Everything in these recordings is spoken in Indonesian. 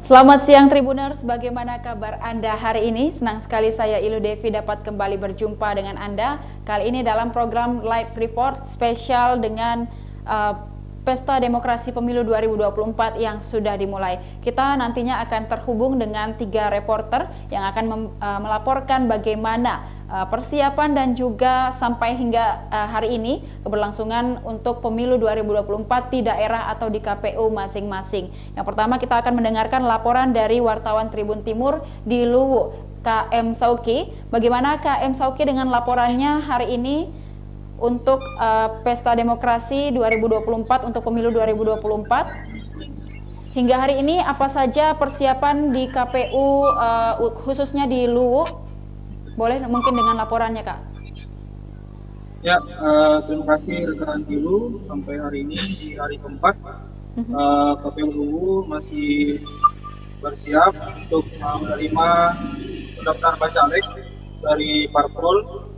Selamat siang Tribuners, bagaimana kabar Anda hari ini? Senang sekali saya Ilu Devi dapat kembali berjumpa dengan Anda. Kali ini dalam program Live Report spesial dengan Pesta Demokrasi Pemilu 2024 yang sudah dimulai. Kita nantinya akan terhubung dengan 3 reporter yang akan melaporkan bagaimana persiapan dan juga sampai hingga hari ini keberlangsungan untuk pemilu 2024 di daerah atau di KPU masing-masing. Yang pertama kita akan mendengarkan laporan dari wartawan Tribun Timur di Luwu, KM Sauki. Bagaimana KM Sauki dengan laporannya hari ini untuk Pesta Demokrasi 2024 untuk pemilu 2024? Hingga hari ini apa saja persiapan di KPU khususnya di Luwu? Boleh mungkin dengan laporannya, Kak. Ya, terima kasih rekan Ilu. Sampai hari ini di hari keempat, KPU Luwu masih bersiap untuk menerima pendaftar bacalek dari parpol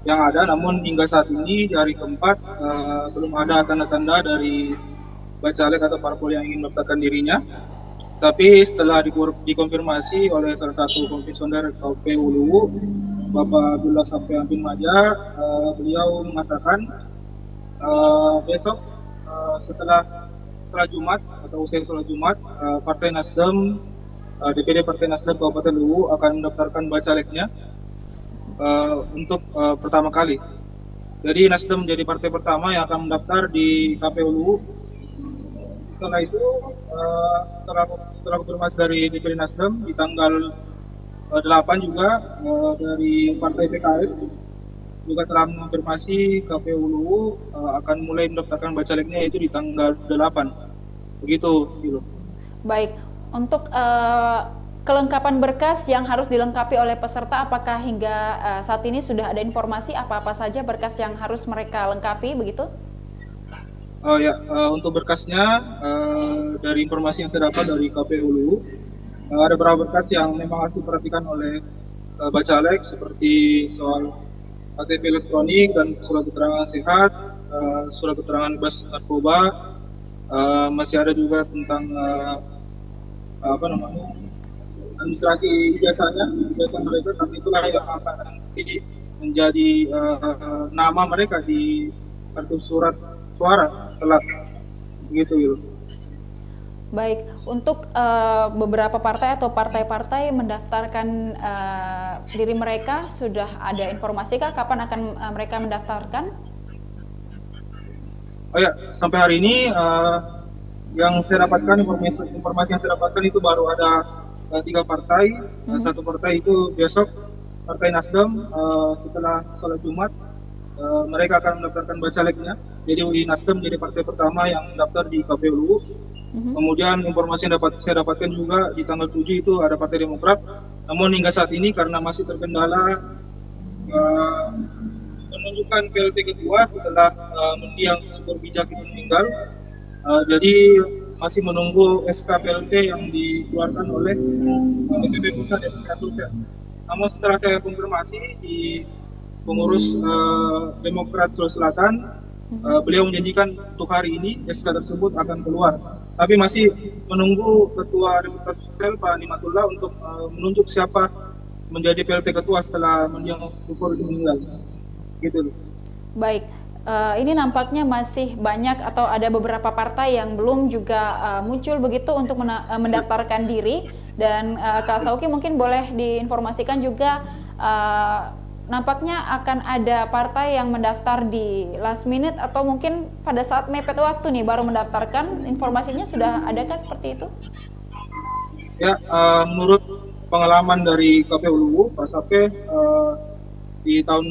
yang ada. Namun hingga saat ini di hari keempat belum ada tanda-tanda dari bacalek atau parpol yang ingin mendaftarkan dirinya. Tapi setelah dikonfirmasi oleh salah satu komisioner KPU Luwu, Bapak Abdullah Safian bin Maja, beliau mengatakan besok setelah Jumat atau usai sholat Jumat, Partai Nasdem, DPD Partai Nasdem Kabupaten Luwu akan mendaftarkan bacaleknya untuk pertama kali. Jadi Nasdem menjadi partai pertama yang akan mendaftar di KPU Luwu. Setelah itu, setelah konfirmasi dari DPD Nasdem di tanggal 8 juga dari Partai PKS juga telah mengonfirmasi KPU Luwu akan mulai mendaftarkan bacaleknya yaitu di tanggal 8. Begitu, Ilu. Baik, untuk kelengkapan berkas yang harus dilengkapi oleh peserta, apakah hingga saat ini sudah ada informasi apa-apa saja berkas yang harus mereka lengkapi begitu? Untuk berkasnya dari informasi yang saya dapat dari KPU Luwu, ada beberapa berkas yang memang harus diperhatikan oleh bacalek seperti soal KTP elektronik dan surat keterangan sehat, surat keterangan bebas narkoba, masih ada juga tentang administrasi ijazah mereka, tapi itulah yang akan nanti menjadi nama mereka di kartu surat suara telat, begitu Yul. Baik, untuk beberapa partai atau partai-partai mendaftarkan diri mereka, sudah ada informasi kah kapan akan mereka mendaftarkan? Sampai hari ini yang saya dapatkan, informasi yang saya dapatkan itu baru ada 3 partai. Satu partai itu besok, Partai Nasdem, setelah sholat Jumat mereka akan mendaftarkan bacaleknya. Jadi Nasdem menjadi partai pertama yang mendaftar di KPU Luwu. Kemudian informasi yang saya dapatkan juga di tanggal 7 itu ada Partai Demokrat. Namun hingga saat ini karena masih terkendala menunjukkan PLT ketua setelah mendiang Syukur Bijak itu meninggal, jadi masih menunggu SK PLT yang dikeluarkan oleh DPP Pusat dan Pusat. Namun setelah saya konfirmasi di pengurus Demokrat Sulawesi Selatan, beliau menjanjikan untuk hari ini SK tersebut akan keluar. Tapi masih menunggu Ketua Demokrat Sel Pak Nimatullah untuk menunjuk siapa menjadi PLT ketua setelah mendiang Syukur meninggal. Gitu. Baik, ini nampaknya masih banyak atau ada beberapa partai yang belum juga muncul begitu untuk mendaftarkan diri. Dan Kak Sauki mungkin boleh diinformasikan juga, nampaknya akan ada partai yang mendaftar di last minute atau mungkin pada saat mepet waktu nih baru mendaftarkan. Informasinya sudah adakah seperti itu? Ya, menurut pengalaman dari KPU Luwu, Pak Sape, di tahun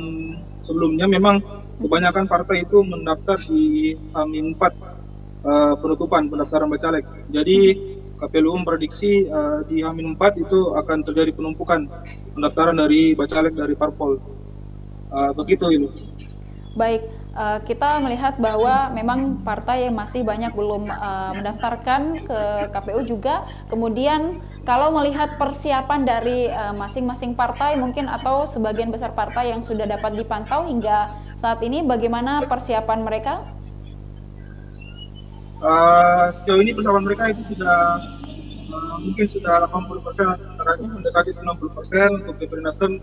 sebelumnya memang kebanyakan partai itu mendaftar di H-4 penutupan pendaftaran bacalek. Jadi KPU memprediksi di H-4 itu akan terjadi penumpukan pendaftaran dari bacalek dari parpol. Begitu Ibu. Baik, kita melihat bahwa memang partai yang masih banyak belum mendaftarkan ke KPU juga. Kemudian kalau melihat persiapan dari masing-masing partai mungkin atau sebagian besar partai yang sudah dapat dipantau hingga saat ini, bagaimana persiapan mereka? Sejauh ini persiapan mereka itu sudah mungkin sudah 80%, mendekati 90% untuk DPD Nasdem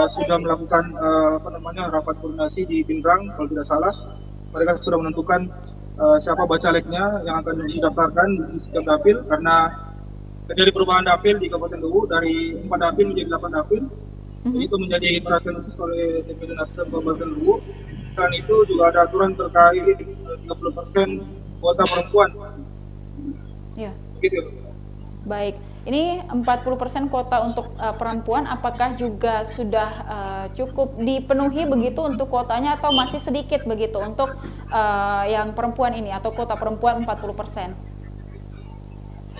sudah melakukan rapat koordinasi di Pindrang kalau tidak salah. Mereka sudah menentukan siapa bacaleknya yang akan didaftarkan di setiap dapil, karena terjadi perubahan dapil di Kabupaten Luwu dari 4 dapil menjadi 8 dapil. Jadi itu menjadi perhatian khusus oleh DPD Nasdem Kabupaten Luwu. Selain itu juga ada aturan terkait 30% kuota perempuan. Ya. Gitu. Baik, ini 40% kuota untuk perempuan, apakah juga sudah cukup dipenuhi begitu untuk kuotanya, atau masih sedikit begitu untuk yang perempuan ini, atau kuota perempuan 40%?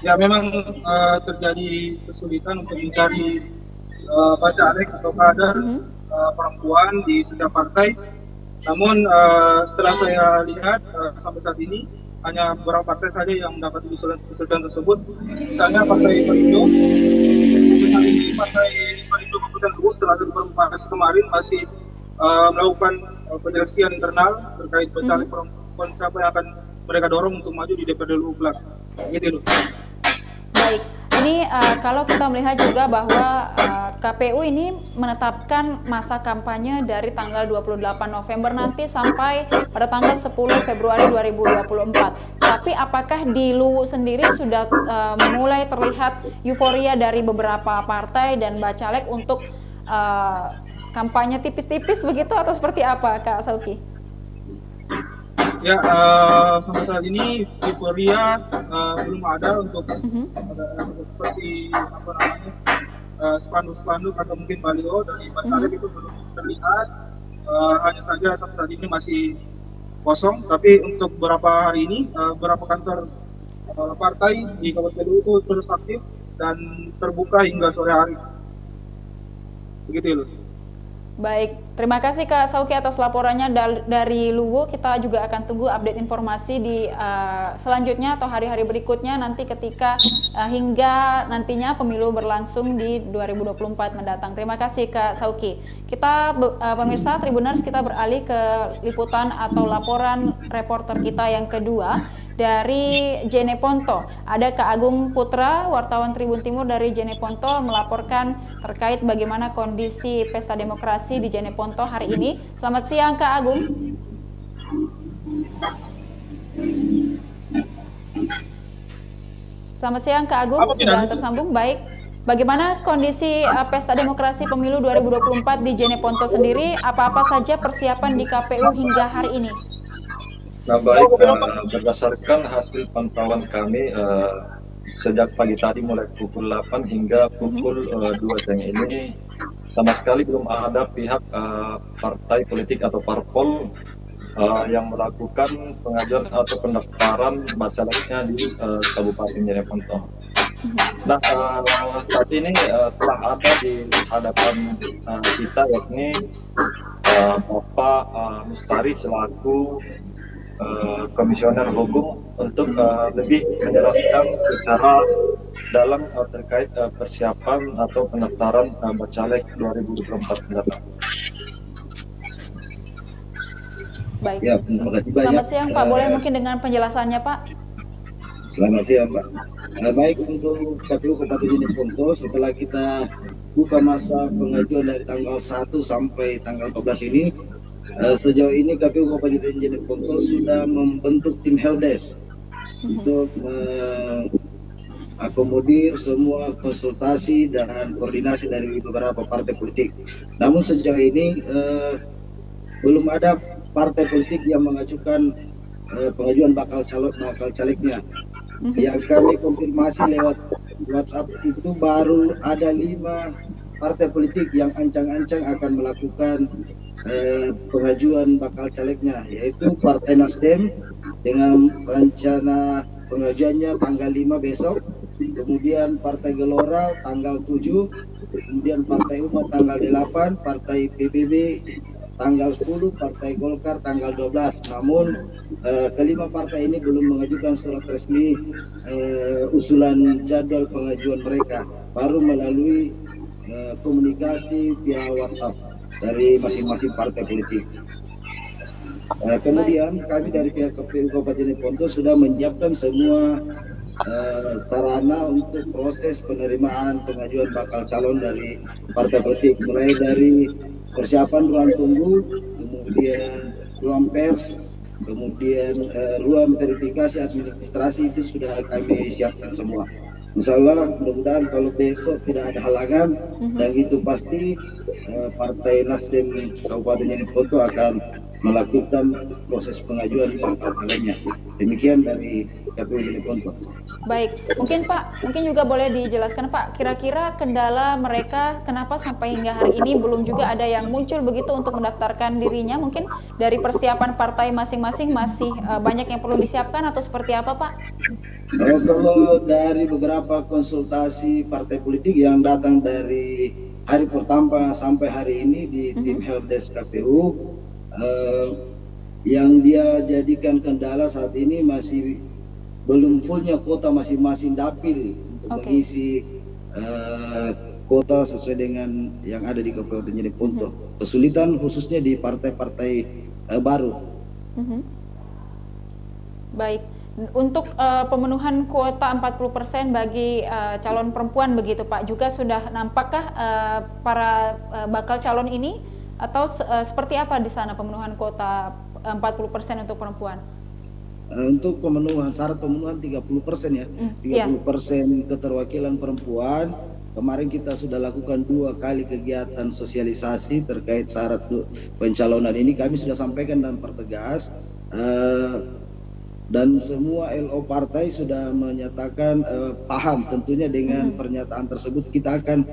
Ya, memang terjadi kesulitan untuk mencari bacalek atau kader perempuan di setiap partai. Namun setelah saya lihat sampai saat ini hanya beberapa partai saja yang mendapat kesulitan tersebut. Misalnya Partai Perindo, saat ini Partai Perindo Kabupaten Luwu setelah terkonfirmasi kemarin masih melakukan penyeleksian internal terkait bacalek perempuan siapa yang akan mereka dorong untuk maju di DPD Luwu Kelak. Gitu. Baik, ini kalau kita melihat juga bahwa KPU ini menetapkan masa kampanye dari tanggal 28 November nanti sampai pada tanggal 10 Februari 2024. Tapi apakah di Luwu sendiri sudah mulai terlihat euforia dari beberapa partai dan bacalek untuk kampanye tipis-tipis begitu, atau seperti apa, Kak Sauki? Ya, sampai saat ini euforia belum ada untuk seperti spanduk-spanduk atau mungkin baliho dari bacalek itu belum terlihat. Hanya saja sampai saat ini masih kosong. Tapi untuk beberapa hari ini beberapa kantor partai di Kabupaten Luwu itu terus aktif dan terbuka hingga sore hari. Begitu loh. Baik, terima kasih Kak Sauki atas laporannya dari Luwu. Kita juga akan tunggu update informasi di selanjutnya atau hari-hari berikutnya nanti ketika hingga nantinya pemilu berlangsung di 2024 mendatang. Terima kasih Kak Sauki. Kita pemirsa Tribuners, kita beralih ke liputan atau laporan reporter kita yang kedua dari Jeneponto. Ada Kak Agung Putra, wartawan Tribun Timur dari Jeneponto, melaporkan terkait bagaimana kondisi pesta demokrasi di Jeneponto hari ini. Selamat siang Kak Agung. Selamat siang Kak Agung, sudah tersambung. Baik, bagaimana kondisi pesta demokrasi pemilu 2024 di Jeneponto sendiri? Apa-apa saja persiapan di KPU hingga hari ini? Nah baik, berdasarkan hasil pantauan kami sejak pagi tadi mulai pukul 8 hingga pukul 2 siang ini sama sekali belum ada pihak partai politik atau parpol yang melakukan pengajuan atau pendaftaran bacaleknya di Kabupaten Jeneponto. Nah saat ini telah ada di hadapan kita, yakni Bapak Mustari selaku Komisioner Hukum untuk lebih menjelaskan secara dalam terkait persiapan atau pendaftaran bacalek 2024 mendatang. Baik. Ya, terima kasih banyak. Selamat siang Pak, boleh mungkin dengan penjelasannya Pak? Selamat siang Pak. Baik, untuk KPU Kabupaten Jeneponto setelah kita buka masa pengajuan dari tanggal 1 sampai tanggal 14 ini, sejauh ini KPU Kabupaten Jeneponto sudah membentuk tim helpdesk untuk akomodir semua konsultasi dan koordinasi dari beberapa partai politik. Namun sejauh ini belum ada partai politik yang mengajukan pengajuan bakal calegnya. Yang kami konfirmasi lewat WhatsApp itu baru ada 5 partai politik yang ancang-ancang akan melakukan pengajuan bakal calegnya, yaitu Partai Nasdem dengan rencana pengajuannya tanggal 5 besok, kemudian Partai Gelora tanggal 7, kemudian Partai Umat tanggal 8, Partai PBB tanggal 10, Partai Golkar tanggal 12. Namun kelima partai ini belum mengajukan surat resmi usulan jadwal pengajuan mereka, baru melalui komunikasi via WhatsApp dari masing-masing partai politik. Kemudian kami dari pihak KPU Kabupaten Jeneponto sudah menyiapkan semua sarana untuk proses penerimaan pengajuan bakal calon dari partai politik, mulai dari persiapan ruang tunggu, kemudian ruang pers, kemudian ruang verifikasi administrasi itu sudah kami siapkan semua. Insya Allah mudah-mudahan kalau besok tidak ada halangan, dan itu pasti Partai Nasdem Kabupaten Jeneponto akan melakukan proses pengajuan bakal calonnya. Demikian dari KPU Jeneponto. Baik, mungkin Pak, mungkin juga boleh dijelaskan Pak, kira-kira kendala mereka kenapa sampai hingga hari ini belum juga ada yang muncul begitu untuk mendaftarkan dirinya? Mungkin dari persiapan partai masing-masing masih banyak yang perlu disiapkan atau seperti apa Pak? Kalau dari beberapa konsultasi partai politik yang datang dari hari pertama sampai hari ini di tim helpdesk KPU, yang dia jadikan kendala saat ini masih belum fullnya kuota masing-masing dapil untuk mengisi kuota sesuai dengan yang ada di Kabupaten Jeneponto. Kesulitan khususnya di partai-partai baru. Baik, untuk pemenuhan kuota 40% bagi calon perempuan begitu Pak, juga sudah nampakkah para bakal calon ini atau seperti apa di sana pemenuhan kuota 40% untuk perempuan? Untuk pemenuhan, syarat pemenuhan 30% ya, 30% keterwakilan perempuan. Kemarin kita sudah lakukan 2 kali kegiatan sosialisasi terkait syarat pencalonan ini. Kami sudah sampaikan dan pertegas, dan semua LO partai sudah menyatakan paham tentunya dengan pernyataan tersebut. Kita akan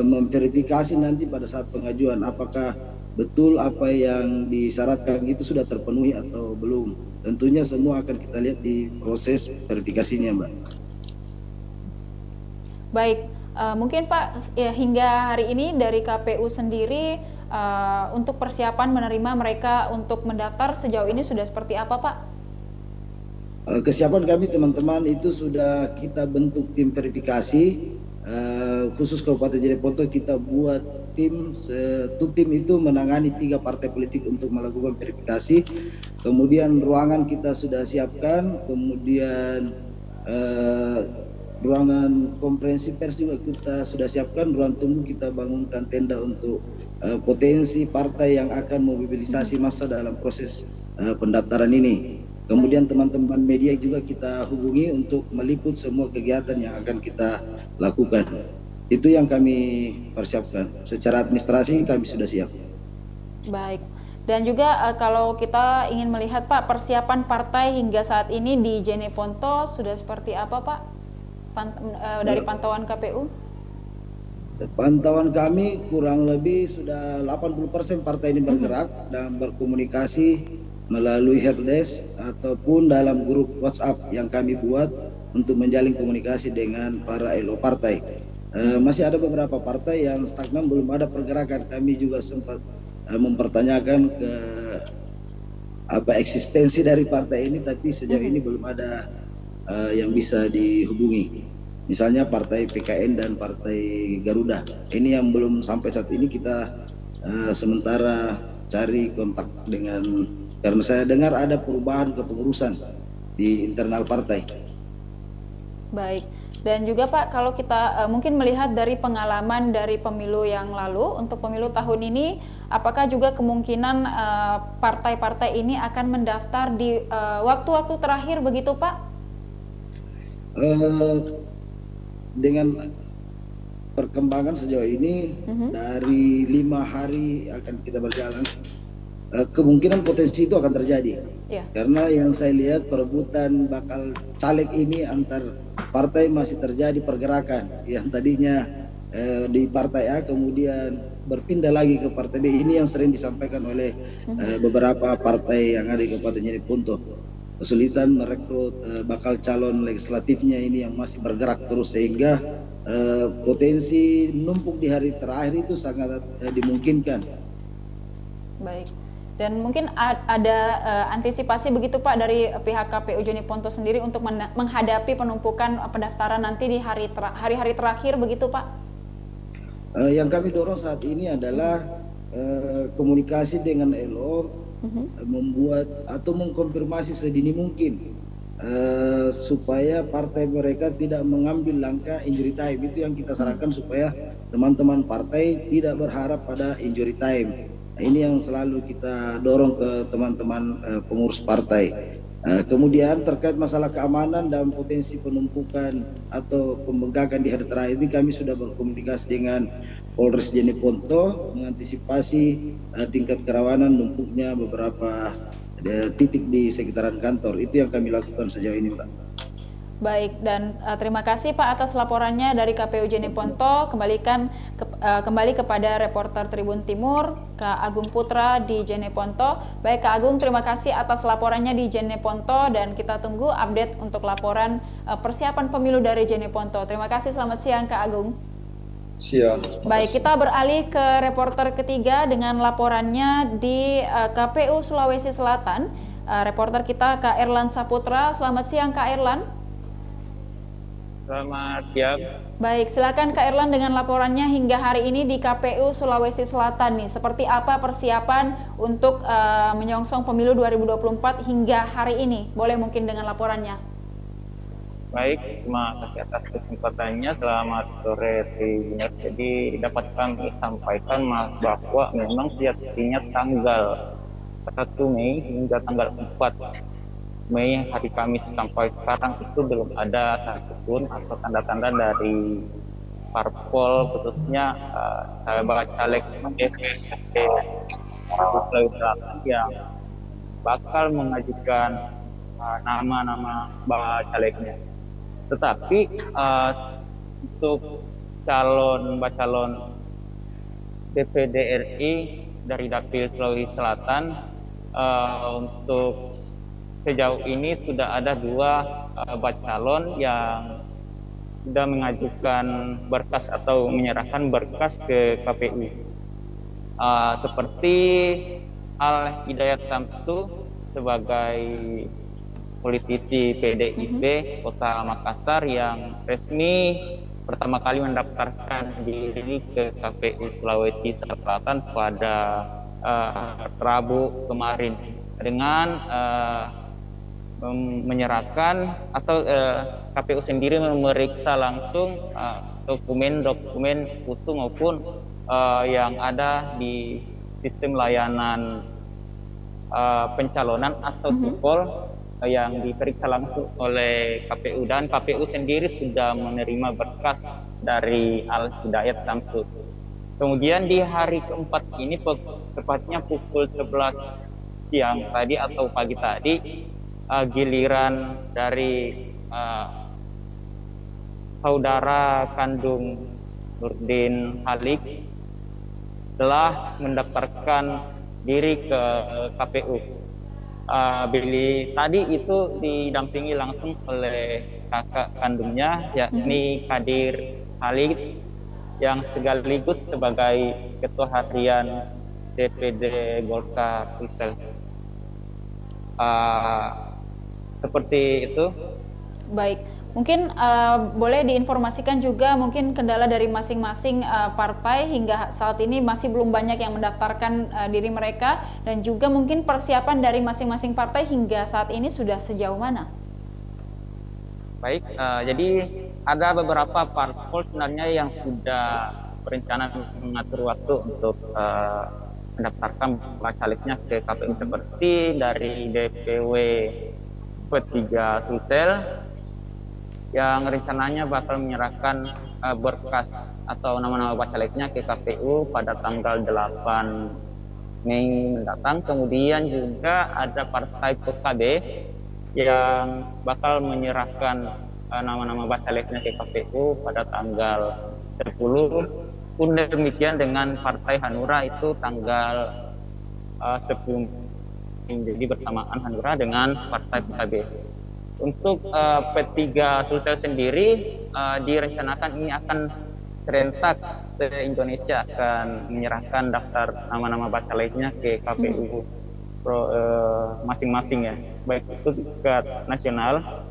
memverifikasi nanti pada saat pengajuan apakah betul apa yang disyaratkan itu sudah terpenuhi atau belum. Tentunya semua akan kita lihat di proses verifikasinya, Mbak. Baik, mungkin Pak hingga hari ini dari KPU sendiri untuk persiapan menerima mereka untuk mendaftar sejauh ini sudah seperti apa Pak? Kesiapan kami teman-teman itu sudah kita bentuk tim verifikasi, khusus Kabupaten Jeneponto kita buat tim itu menangani 3 partai politik untuk melakukan verifikasi. Kemudian ruangan kita sudah siapkan, kemudian ruangan konferensi pers juga kita sudah siapkan, ruang tunggu kita bangunkan tenda untuk potensi partai yang akan mobilisasi massa dalam proses pendaftaran ini. Kemudian teman-teman media juga kita hubungi untuk meliput semua kegiatan yang akan kita lakukan. Itu yang kami persiapkan. Secara administrasi kami sudah siap. Baik. Dan juga kalau kita ingin melihat Pak persiapan partai hingga saat ini di Jeneponto sudah seperti apa Pak? Dari pantauan KPU? Pantauan kami kurang lebih sudah 80% partai ini bergerak dan berkomunikasi melalui helpdesk ataupun dalam grup WhatsApp yang kami buat untuk menjalin komunikasi dengan para LO partai. Masih ada beberapa partai yang stagnan, belum ada pergerakan. Kami juga sempat mempertanyakan eksistensi dari partai ini, tapi sejauh ini belum ada yang bisa dihubungi. Misalnya partai PKN dan partai Garuda. Ini yang belum sampai saat ini kita sementara cari kontak dengan, karena saya dengar ada perubahan kepengurusan di internal partai. Baik. Dan juga Pak, kalau kita mungkin melihat dari pengalaman dari pemilu yang lalu, untuk pemilu tahun ini, apakah juga kemungkinan partai-partai ini akan mendaftar di waktu-waktu terakhir begitu Pak? Dengan perkembangan sejauh ini, dari 5 hari akan kita berjalan, kemungkinan potensi itu akan terjadi. Karena yang saya lihat perebutan bakal caleg ini antar partai masih terjadi pergerakan yang tadinya di partai A kemudian berpindah lagi ke partai B. Ini yang sering disampaikan oleh beberapa partai yang ada di Kabupaten Jeneponto. Kesulitan merekrut bakal calon legislatifnya ini yang masih bergerak terus, sehingga potensi menumpuk di hari terakhir itu sangat dimungkinkan. Baik. Dan mungkin ada antisipasi begitu Pak dari pihak KPU Jeneponto sendiri untuk menghadapi penumpukan pendaftaran nanti di hari-hari terakhir begitu Pak? Yang kami dorong saat ini adalah komunikasi dengan LO, membuat atau mengkonfirmasi sedini mungkin supaya partai mereka tidak mengambil langkah injury time. Itu yang kita sarankan, supaya teman-teman partai tidak berharap pada injury time. Nah, ini yang selalu kita dorong ke teman-teman pengurus partai. Kemudian terkait masalah keamanan dan potensi penumpukan atau pembengkakan di hari terakhir ini, kami sudah berkomunikasi dengan Polres Jeneponto mengantisipasi tingkat kerawanan numpuknya beberapa titik di sekitaran kantor. Itu yang kami lakukan sejauh ini, Mbak. Baik, dan terima kasih Pak atas laporannya dari KPU Jeneponto. Kembali kepada reporter Tribun Timur, Kak Agung Putra di Jeneponto. Baik Kak Agung, terima kasih atas laporannya di Jeneponto, dan kita tunggu update untuk laporan persiapan pemilu dari Jeneponto. Terima kasih, selamat siang Kak Agung. Siang. Baik, kita beralih ke reporter ketiga dengan laporannya di KPU Sulawesi Selatan. Reporter kita Kak Erlan Saputra. Selamat siang Kak Erlan. Selamat siang. Baik, silakan Kak Erlan dengan laporannya hingga hari ini di KPU Sulawesi Selatan nih. Seperti apa persiapan untuk menyongsong pemilu 2024 hingga hari ini? Boleh mungkin dengan laporannya. Baik, terima kasih atas kesempatannya. Selamat sore Tribuners. Jadi dapat kami sampaikan bahwa memang sejatinya tanggal 1 Mei hingga tanggal 4 Mei hari Kamis sampai sekarang itu belum ada satupun atau tanda-tanda dari parpol, khususnya caleg DPD Sulawesi Selatan yang bakal mengajukan nama-nama calegnya. Tetapi untuk calon DPD RI dari Dapil Sulawesi Selatan, untuk sejauh ini sudah ada 2 calon yang sudah mengajukan berkas atau menyerahkan berkas ke KPU. Seperti Al Hidayat Samsu sebagai politisi PDIP Kota Makassar yang resmi pertama kali mendaftarkan diri ke KPU Sulawesi Selatan pada Rabu kemarin dengan menyerahkan atau KPU sendiri memeriksa langsung dokumen utuh maupun yang ada di sistem layanan pencalonan atau sipol yang diperiksa langsung oleh KPU, dan KPU sendiri sudah menerima berkas dari Al Hidayat Samsu. Kemudian di hari keempat ini, tepatnya pukul 11 siang tadi atau pagi tadi, giliran dari saudara kandung Nurdin Halik telah mendaftarkan diri ke KPU. Billy tadi itu didampingi langsung oleh kakak kandungnya, yakni Kadir Halik, yang sekaligus sebagai ketua harian DPD Golkar Sulsel. Seperti itu. Baik, mungkin boleh diinformasikan juga mungkin kendala dari masing-masing partai hingga saat ini masih belum banyak yang mendaftarkan diri mereka, dan juga mungkin persiapan dari masing-masing partai hingga saat ini sudah sejauh mana? Baik, jadi ada beberapa parpol sebenarnya yang sudah berencana mengatur waktu untuk mendaftarkan calegnya ke KPU, seperti dari DPW P3 Sulsel yang rencananya bakal menyerahkan berkas atau nama-nama calegnya ke KPU pada tanggal 8 Mei mendatang. Kemudian juga ada partai PKB yang bakal menyerahkan nama-nama calegnya ke KPU pada tanggal 10. Pun demikian dengan Partai Hanura itu tanggal 10. Jadi bersamaan Hanura dengan Partai PKB. Untuk P3 Sulsel sendiri direncanakan ini akan serentak se-Indonesia, akan menyerahkan daftar nama-nama calegnya ke KPU masing-masing ya, baik itu tingkat nasional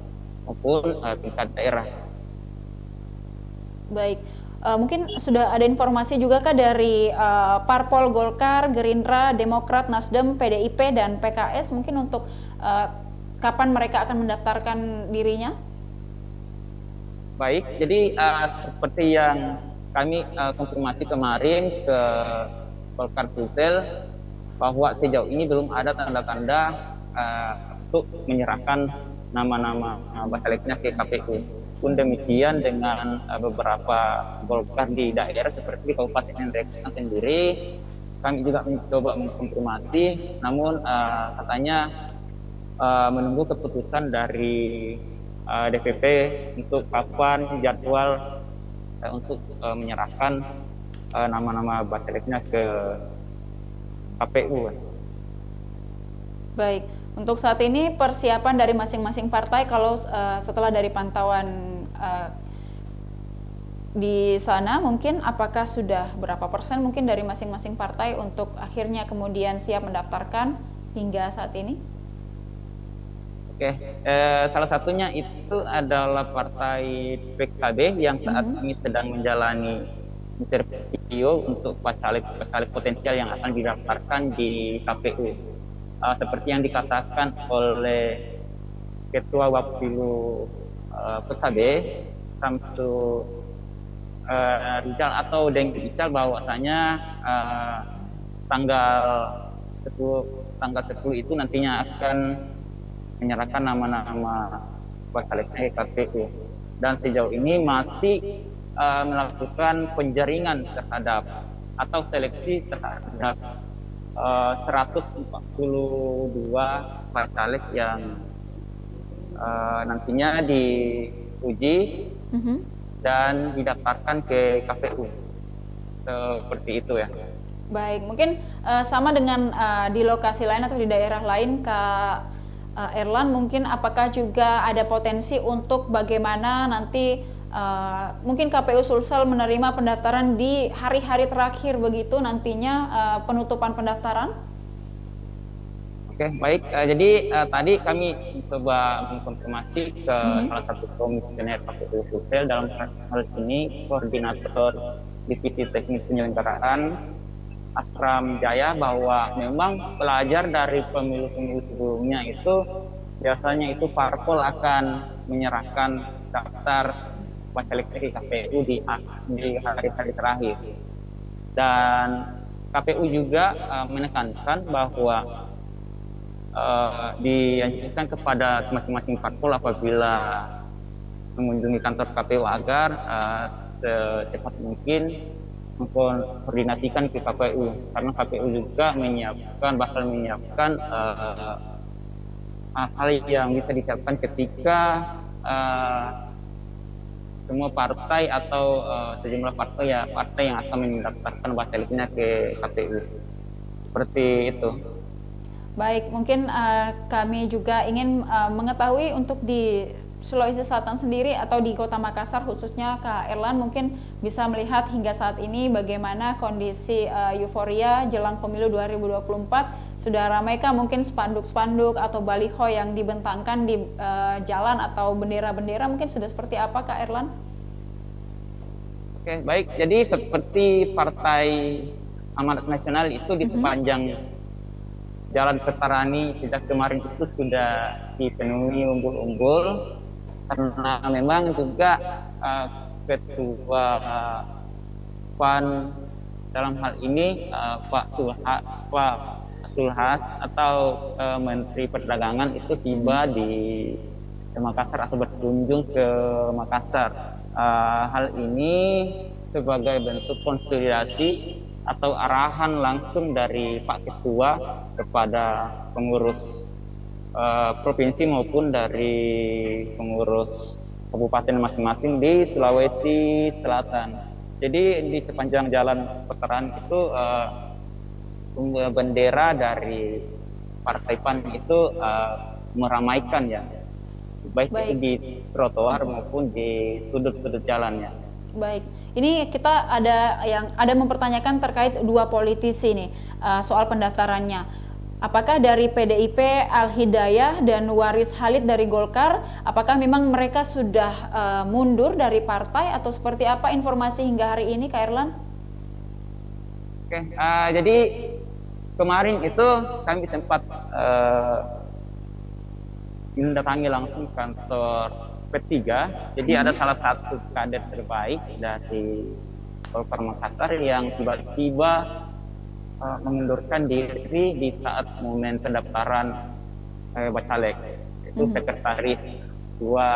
maupun tingkat daerah. Baik. Mungkin sudah ada informasi juga Kak dari Parpol Golkar, Gerindra, Demokrat, Nasdem, PDIP, dan PKS mungkin untuk kapan mereka akan mendaftarkan dirinya? Baik, jadi seperti yang kami konfirmasi kemarin ke Golkar Sulsel, bahwa sejauh ini belum ada tanda-tanda untuk menyerahkan nama-nama bacaleknya ke KPU. Pun demikian dengan beberapa Golkar di daerah seperti di Kabupaten Nreksa sendiri, kami juga mencoba mengkonfirmasi, namun katanya menunggu keputusan dari DPP untuk kapan jadwal untuk menyerahkan nama-nama bacaleknya ke KPU. Baik, untuk saat ini persiapan dari masing-masing partai, kalau setelah dari pantauan di sana, mungkin apakah sudah berapa persen mungkin dari masing-masing partai untuk akhirnya kemudian siap mendaftarkan hingga saat ini? Oke, salah satunya itu adalah Partai PKB yang saat ini sedang menjalani interview untuk caleg potensial yang akan didaftarkan di KPU. Seperti yang dikatakan oleh Ketua Wapilu PKB, Samsu Rizal atau Deng Ical, bahwasanya tanggal 10 itu nantinya akan menyerahkan nama-nama bacaleknya ke KPU, dan sejauh ini masih melakukan penjaringan terhadap atau seleksi terhadap 142 bacalek yang nantinya diuji dan didaftarkan ke KPU, seperti itu ya. Baik, mungkin sama dengan di lokasi lain atau di daerah lain, Kak Erlan, mungkin apakah juga ada potensi untuk bagaimana nanti mungkin KPU Sulsel menerima pendaftaran di hari-hari terakhir begitu nantinya penutupan pendaftaran? Oke, baik. Jadi tadi kami coba mengkonfirmasi ke salah satu komisioner KPU Sulsel, dalam hal ini koordinator Divisi Teknis Penyelenggaraan Asram Jaya, bahwa memang pelajar dari pemilu-pemilu sebelumnya itu biasanya itu parpol akan menyerahkan daftar bacalek ke KPU di hari-hari terakhir, dan KPU juga menekankan bahwa dianjurkan kepada masing-masing parpol apabila mengunjungi kantor KPU agar secepat mungkin mengkoordinasikan ke KPU, karena KPU juga bakal menyiapkan hal yang bisa disiapkan ketika semua partai atau sejumlah partai yang akan mendaftarkan bacaleknya ke KPU, seperti itu. Baik, mungkin kami juga ingin mengetahui untuk di Sulawesi Selatan sendiri atau di Kota Makassar khususnya, Kak Erlan mungkin bisa melihat hingga saat ini bagaimana kondisi euforia jelang pemilu 2024. Sudah ramaikah mungkin spanduk-spanduk atau baliho yang dibentangkan di jalan atau bendera-bendera, mungkin sudah seperti apa, Kak Erlan? Oke, baik. Jadi seperti Partai Amanat Nasional itu di sepanjang Jalan Petarani sejak kemarin itu sudah dipenuhi umbul-umbul, karena memang juga Ketua PAN dalam hal ini Pak Sulhas atau Menteri Perdagangan itu tiba di Makassar atau berkunjung ke Makassar. Hal ini sebagai bentuk konsolidasi atau arahan langsung dari Pak Ketua kepada pengurus provinsi maupun dari pengurus kabupaten masing-masing di Sulawesi Selatan. Jadi di sepanjang jalan Veteran itu bendera dari Partai PAN itu meramaikan ya, baik itu di trotoar maupun di sudut-sudut jalannya. Baik, ini kita ada mempertanyakan terkait dua politisi nih soal pendaftarannya. Apakah dari PDIP Al-Hidayah dan Waris Halid dari Golkar, apakah memang mereka sudah mundur dari partai atau seperti apa informasi hingga hari ini, Kak Erlan? Oke, jadi kemarin itu kami sempat mendatangi langsung kantor P3. Jadi ada salah satu kader terbaik dari Golkar Makassar yang tiba-tiba mengundurkan diri di saat momen pendaftaran bacalek, itu sekretaris ketua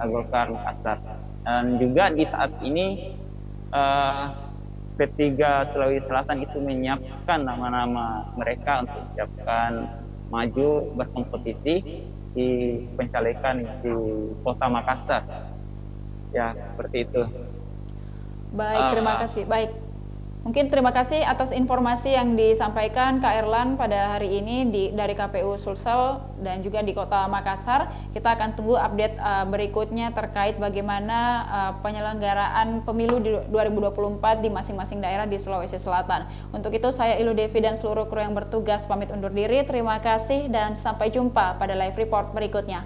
Golkar Makassar. Dan juga di saat ini P3 Sulawesi Selatan itu menyiapkan nama-nama mereka untuk siapkan maju berkompetisi di pencalekan di Kota Makassar. Ya, seperti itu. Baik, terima kasih. Baik. Mungkin terima kasih atas informasi yang disampaikan Kak Erlan pada hari ini dari KPU Sulsel dan juga di Kota Makassar. Kita akan tunggu update berikutnya terkait bagaimana penyelenggaraan pemilu di 2024 di masing-masing daerah di Sulawesi Selatan. Untuk itu saya Ilu Devi dan seluruh kru yang bertugas pamit undur diri. Terima kasih dan sampai jumpa pada live report berikutnya.